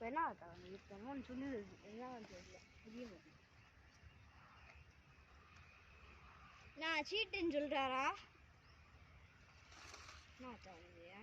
என்ன இருக்கமோன்னு சொல்லுது என்ன தெரியல புரிய மாட்டேங்குது. நான் சீட்டுன்னு சொல்றாரா? என்ன தவணையா?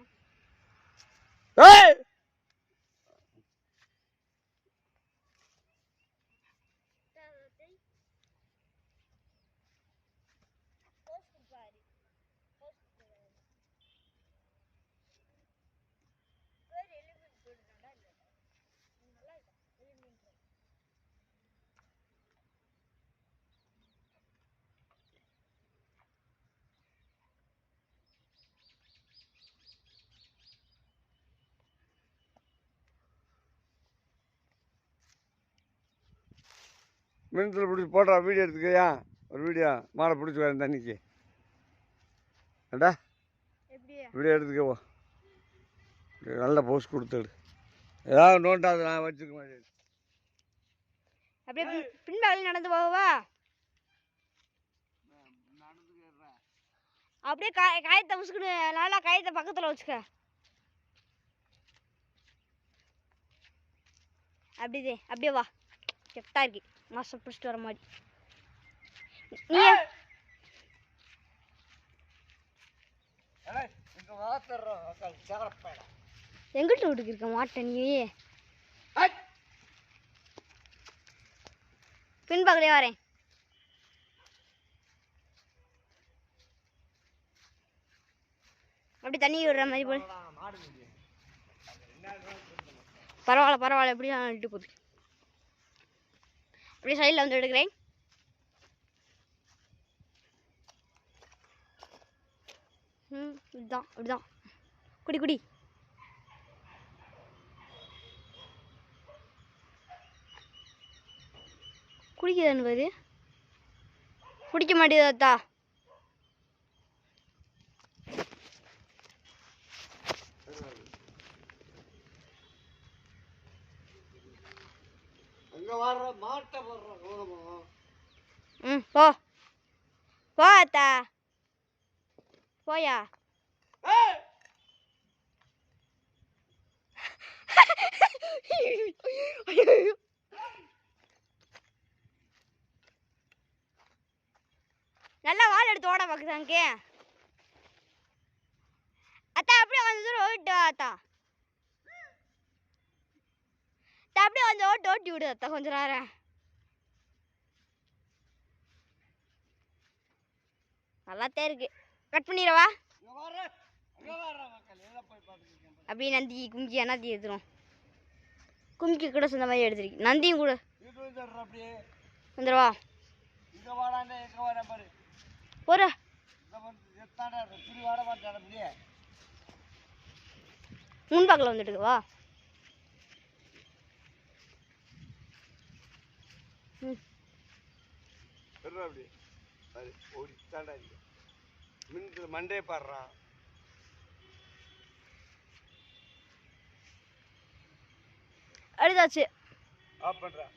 மீனத்தில் பிடிச்சி போடுறா வீடியோ எடுத்துக்கையா ஒரு வீடியோ மாலை பிடிச்சி வரேன் தண்ணிக்கு ஏண்டா வீடியோ எடுத்துக்கவோ நல்ல போஸ்ட் கொடுத்துடு ஏதாவது நோட்டாது நான் வச்சுக்க மாட்டேன். அப்படியே பின்பாக நடந்து போகவா? அப்படியே காயத்தை முசுக்குன்னு நல்லா காயத்தை பக்கத்தில் வச்சுக்க. அப்படியே வா கெப்டா இருக்கு மாசம் பிடிச்சிட்டு வர மாதிரி. நீ எங்கிட்ட வீட்டுக்கு இருக்க மாட்டேன் நீ பின்பக்கலே வரேன். அப்படி தண்ணி விடுற மாதிரி போல. பரவாயில்ல எப்படியும் நான் இட்டு போகுது. அப்படியே சைடில் வந்து எடுக்கிறேன். இப்படிதான் குடி குடிக்குதான்னு பாரு. குடிக்க மாட்டேதாத்தா. போ அத்தா போயா. நல்லா வால் எடுத்து ஓட பாக்குதாங்க அத்தா. அப்படியே கொஞ்சம் தூரம் ஓட்டு அத்தா. அப்படியே கொஞ்சம் ஓட்டி விடு அத்தா கொஞ்ச நேரம். நல்லாத்தே இருக்கு. கட் பண்ணிடவா? அப்படியே நந்தி கும்கி அண்ணாத்தி எடுத்துரும். கும்கி கூட சொந்த மாதிரி எடுத்துருக்கு. நந்தியும் கூட வந்துடுவா போற. முன்பாக்கில் வந்துட்டு வா. மண்டே பாடுறான் அடுத்தாச்சு. ஆஃப் பண்றேன்.